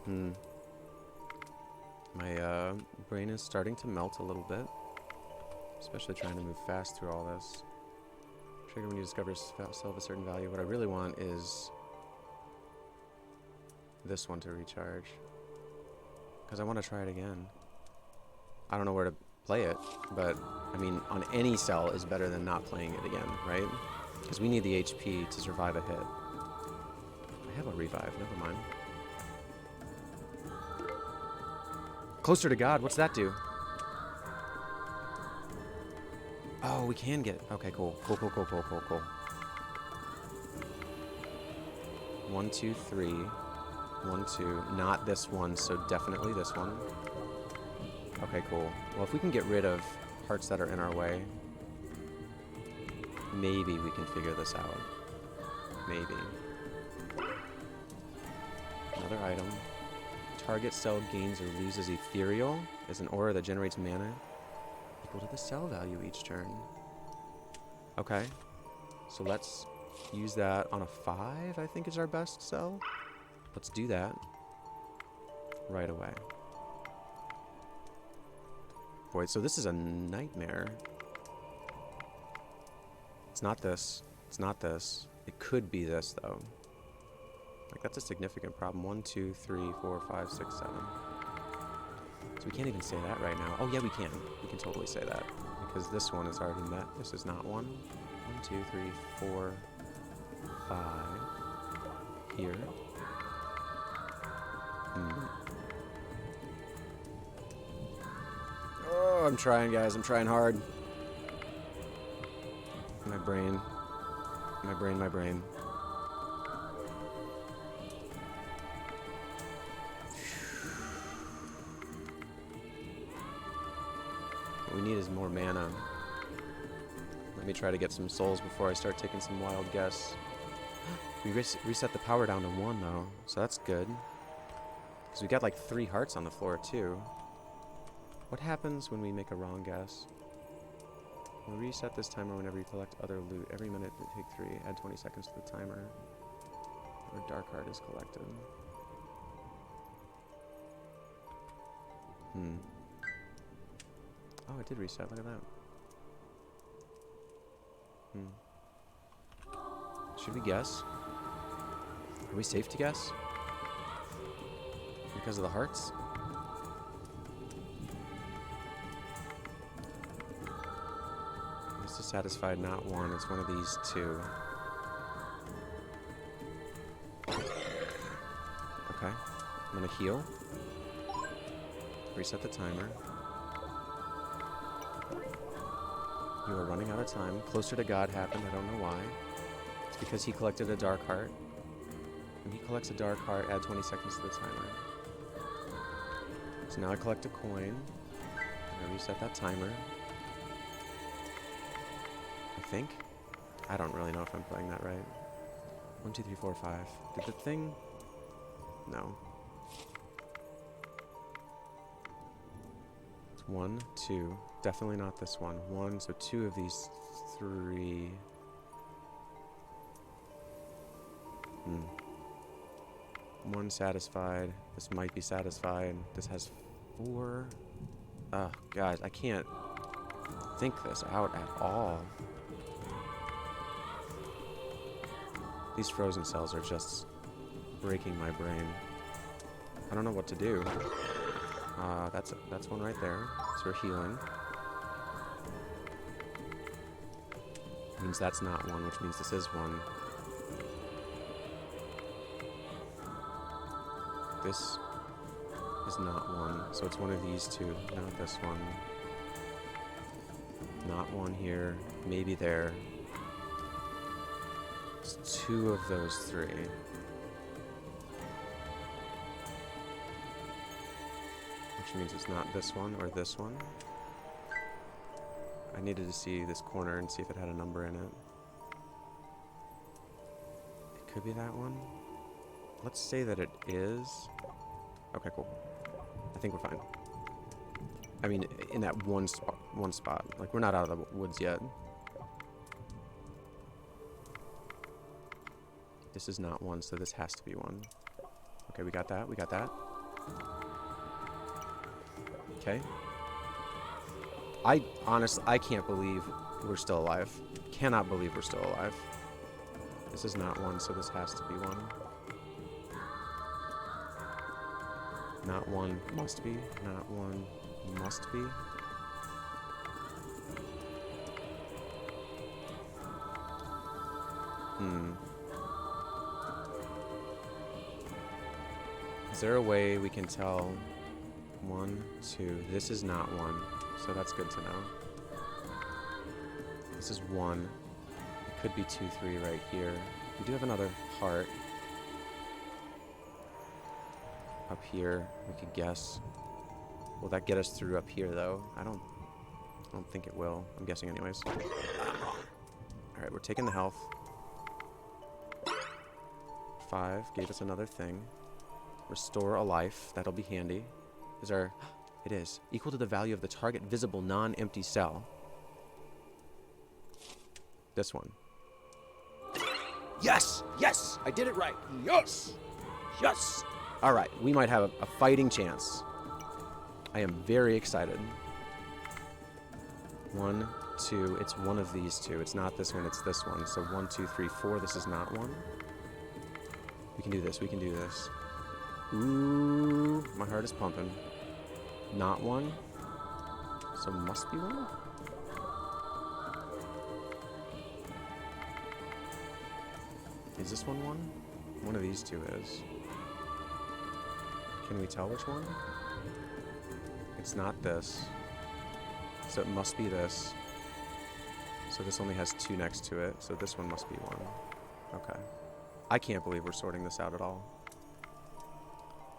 2. My brain is starting to melt a little bit. Especially trying to move fast through all this. Trigger when you discover sell of a certain value. What I really want is this one to recharge. Because I want to try it again. I don't know where to play it, but I mean, on any cell is better than not playing it again, right? Because we need the HP to survive a hit. I have a revive, never mind. Closer to God, what's that do? Oh, we can get... Okay, cool. Cool. 1, 2, 3. 1, 2. Not this one, so definitely this one. Okay, cool. Well, if we can get rid of hearts that are in our way, maybe we can figure this out. Maybe. Another item. Target cell gains or loses ethereal is an aura that generates mana equal to the cell value each turn. Okay. So let's use that on a 5, I think is our best cell. Let's do that right away. Boy, so this is a nightmare. It's not this. It's not this. It could be this, though. Like, that's a significant problem. 1, 2, 3, 4, 5, 6, 7. So we can't even say that right now. Oh, yeah, we can. We can totally say that. Because this one is already met. This is not 1. 1, 2, 3, 4, 5. Here. Oh, I'm trying, guys. I'm trying hard. My brain. My brain. What we need is more mana. Let me try to get some souls before I start taking some wild guess. We reset the power down to 1, though, so that's good. Because we got like 3 hearts on the floor, too. What happens when we make a wrong guess? We'll reset this timer whenever you collect other loot. Every minute, take 3. Add 20 seconds to the timer. Or dark heart is collected. Oh, it did reset. Look at that. Should we guess? Are we safe to guess? Because of the hearts? This is satisfied, not one. It's one of these two. Okay. I'm gonna heal. Reset the timer. You are running out of time. Closer to God happened. I don't know why. It's because he collected a dark heart. When he collects a dark heart, add 20 seconds to the timer. So now I collect a coin. I reset that timer. I think. I don't really know if I'm playing that right. 1, 2, 3, 4, 5. Did the thing... No. It's 1, 2. Definitely not this one. 1, so 2 of these 3. 1 satisfied. This might be satisfied. This has 4. Guys, I can't think this out at all. These frozen cells are just breaking my brain. I don't know what to do. That's one right there. So we're healing. Means that's not 1, which means this is 1. This is not 1, so it's one of these two, not this one. Not 1 here, maybe there. It's 2 of those 3. Which means it's not this one or this one. I needed to see this corner and see if it had a number in it. It could be that one. Let's say that it is. Okay, cool. I think we're fine. I mean, in that one spot. Like, we're not out of the woods yet. This is not 1, so this has to be 1. Okay, we got that. We got that. Okay. I can't believe we're still alive. Cannot believe we're still alive. This is not 1, so this has to be 1. Not 1 must be. Not 1 must be. Is there a way we can tell 1, 2? This is not 1, so that's good to know. This is 1. It could be 2, 3 right here. We do have another heart. Up here, we could guess. Will that get us through up here, though? I don't think it will. I'm guessing anyways. I'm wrong. Alright, we're taking the health. 5 gave us another thing. Restore a life. That'll be handy. Is our... It is. Equal to the value of the target visible non-empty cell. This one. Yes! Yes! I did it right! Yes! Yes! Alright, we might have a fighting chance. I am very excited. 1, 2. It's one of these two. It's not this one, it's this one. So 1, 2, 3, 4. This is not 1. We can do this. We can do this. Ooh, my heart is pumping. Not 1. So must be 1. Is this one 1? One of these two is. Can we tell which one? It's not this. So it must be this. So this only has 2 next to it. So this one must be 1. Okay. I can't believe we're sorting this out at all.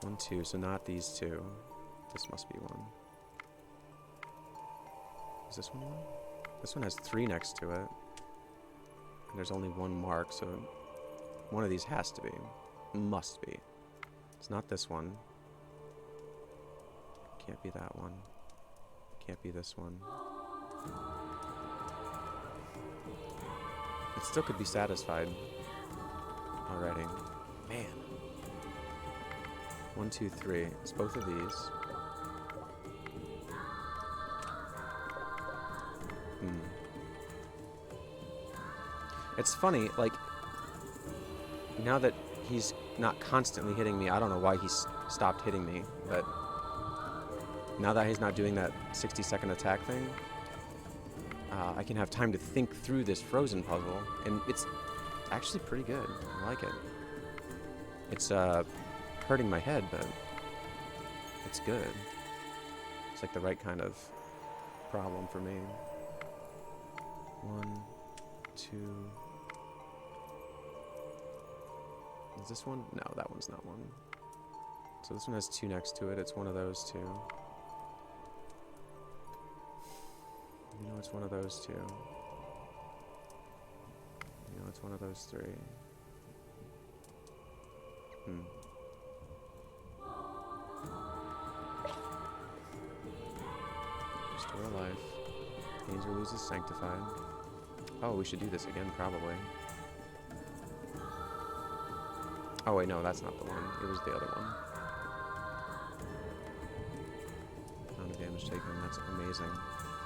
1, 2. So not these two. This must be 1. Is this one 1? This one has 3 next to it. And there's only 1 mark, so one of these has to be. Must be. It's not this one. Can't be that one. Can't be this one. It still could be satisfied already. Man. 1, 2, 3. It's both of these. It's funny, like, now that he's not constantly hitting me. I don't know why he's stopped hitting me, but now that he's not doing that 60-second attack thing, I can have time to think through this frozen puzzle, and it's actually pretty good. I like it. It's hurting my head, but it's good. It's like the right kind of problem for me. 1, 2. Is this one? No, that one's not one. So this one has 2 next to it. It's one of those 2. You know it's one of those 2. You know it's one of those 3. Restore life. Gains or loses sanctified. Oh, we should do this again, probably. Oh wait, no, that's not the one. It was the other one. Amount of damage taken, that's amazing.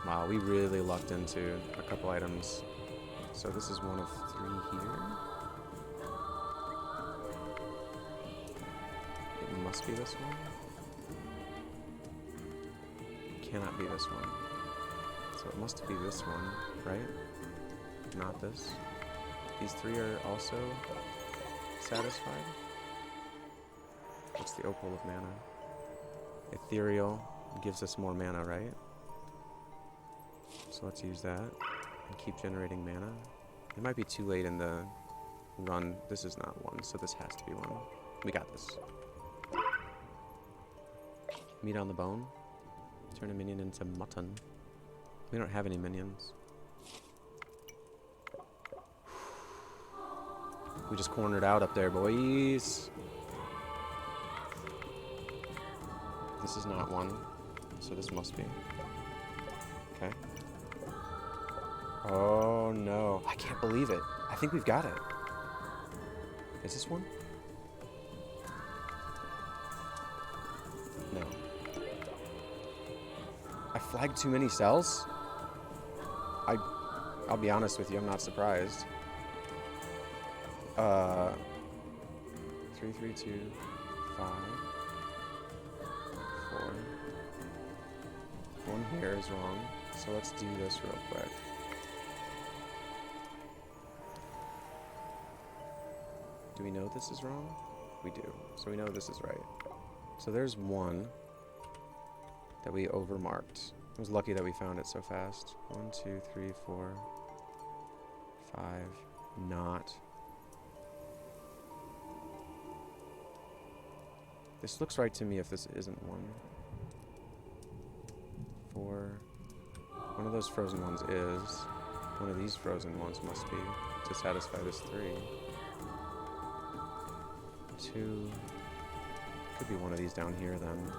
Wow, we really lucked into a couple items. So this is one of 3 here. It must be this one. It cannot be this one. So it must be this one, right? Not this. These 3 are also satisfied. What's the opal of mana? Ethereal gives us more mana, right? So let's use that and keep generating mana. It might be too late in the run. This is not one, so this has to be one. We got this. Meat on the bone. Turn a minion into mutton. We don't have any minions. We just cornered out up there, boys. This is not one, so this must be. Okay. Oh no, I can't believe it. I think we've got it. Is this one? No. I flagged too many cells? I'll be honest with you, I'm not surprised. 3, 3, 2, 5, 4. One here is wrong, so let's do this real quick. Do we know this is wrong? We do, so we know this is right. So there's one that we overmarked. It was lucky that we found it so fast. 1, 2, 3, 4, 5, not. This looks right to me if this isn't one. 4. One of those frozen ones is. One of these frozen ones must be to satisfy this 3. 2. Could be one of these down here then.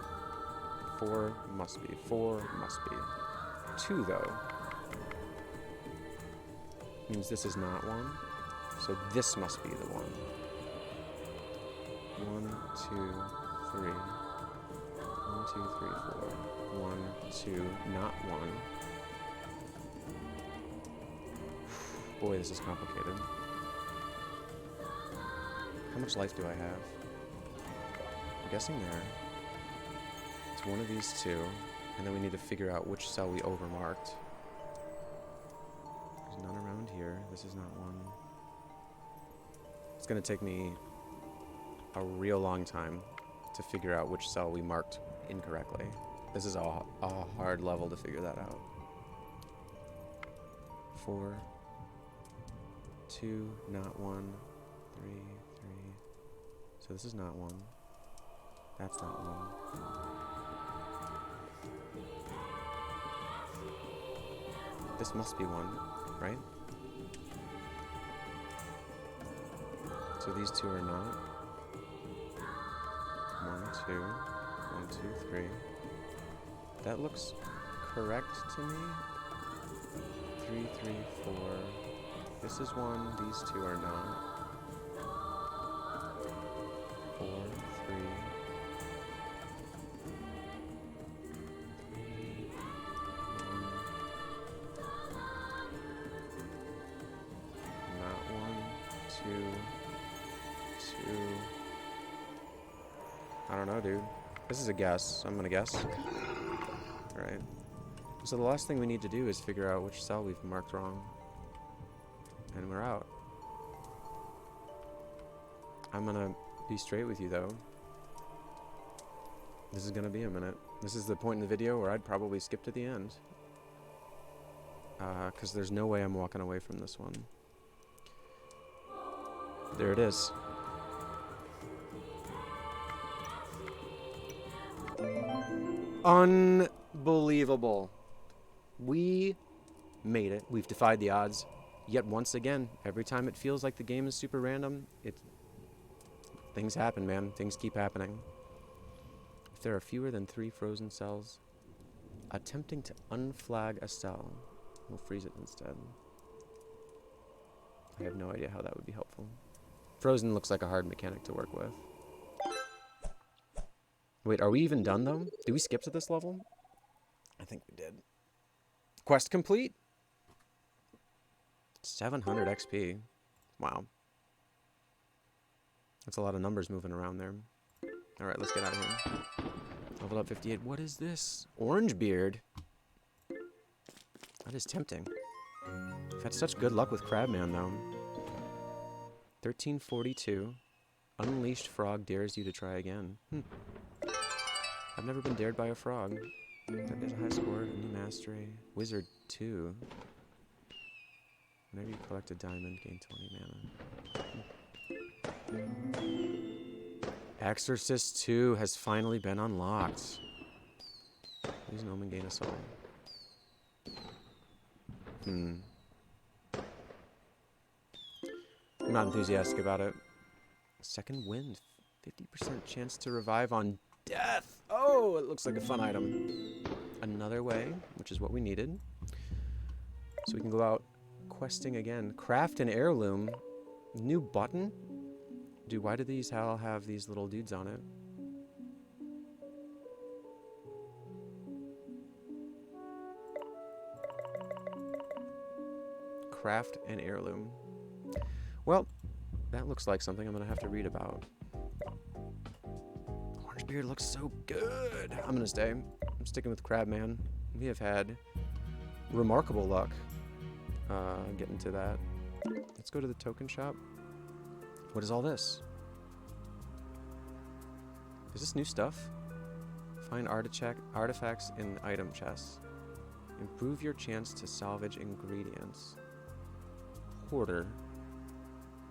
4 must be. 4 must be. 2 though. Means this is not one. So this must be the one. 1, 2, 3. 1, 2, 3, 4. 1, 2, not 1. Boy, this is complicated. How much life do I have? I'm guessing there. It's one of these 2, and then we need to figure out which cell we overmarked. There's none around here. This is not one. It's gonna take me a real long time to figure out which cell we marked incorrectly. This is a hard level to figure that out. 4, 2, not 1, 3, 3. So this is not 1. That's not 1. This must be 1, right? So these 2 are not. 1, 2, 1, 2, 3. That looks correct to me. 3, 3, 4. This is 1. These 2 are not. 4, 3. 3, 1. Not 1, 2, 2. I don't know, dude. This is a guess. I'm gonna guess. Alright. So the last thing we need to do is figure out which cell we've marked wrong. And we're out. I'm gonna be straight with you, though. This is gonna be a minute. This is the point in the video where I'd probably skip to the end. Because there's no way I'm walking away from this one. There it is. Unbelievable. We made it. We've defied the odds. Yet once again, every time it feels like the game is super random, things happen, man. Things keep happening. If there are fewer than 3 frozen cells, attempting to unflag a cell will freeze it instead. I have no idea how that would be helpful. Frozen looks like a hard mechanic to work with. Wait, are we even done, though? Did we skip to this level? I think we did. Quest complete? 700 XP. Wow. That's a lot of numbers moving around there. Alright, let's get out of here. Level up 58. What is this? Orange beard? That is tempting. I've had such good luck with Crabman, though. 1342. Unleashed frog dares you to try again. I've never been dared by a frog. That is a high score, a new mastery. Wizard 2. Whenever you collect a diamond, gain 20 mana. Exorcist 2 has finally been unlocked. Use an omen, gain a soul. I'm not enthusiastic about it. Second wind. 50% chance to revive on death. Oh, it looks like a fun item. Another way, which is what we needed. So we can go out questing again. Craft an heirloom. New button? Dude, why do these all have these little dudes on it? Craft an heirloom. Well, that looks like something I'm gonna have to read about. Orange beard looks so good. I'm gonna stay. I'm sticking with Crabman. We have had remarkable luck getting to that. Let's go to the token shop. What is all this? Is this new stuff? Find artifacts in item chests. Improve your chance to salvage ingredients. Hoarder.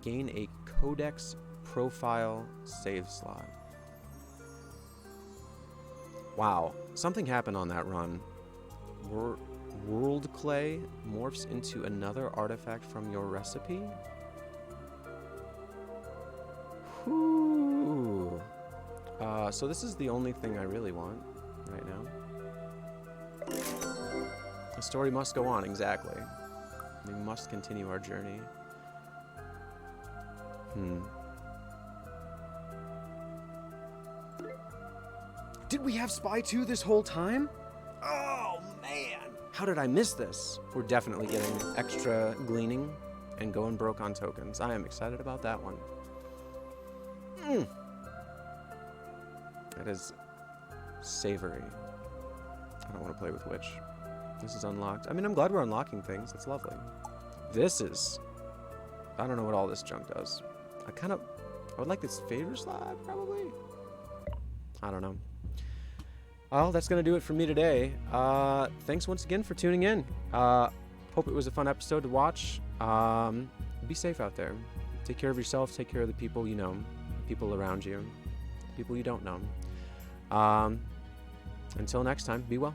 Gain a codex profile save slot. Wow, something happened on that run. World clay morphs into another artifact from your recipe? Whew. So this is the only thing I really want right now. The story must go on, exactly. We must continue our journey. Did we have Spy 2 this whole time? Oh, man! How did I miss this? We're definitely getting extra gleaning and going broke on tokens. I am excited about that one. That is savory. I don't want to play with Witch. This is unlocked. I mean, I'm glad we're unlocking things. It's lovely. This is... I don't know what all this junk does. I would like this favor slot, probably? I don't know. Well, that's going to do it for me today. Thanks once again for tuning in. Hope it was a fun episode to watch. Be safe out there. Take care of yourself. Take care of the people you know. People around you. People you don't know. Until next time, be well.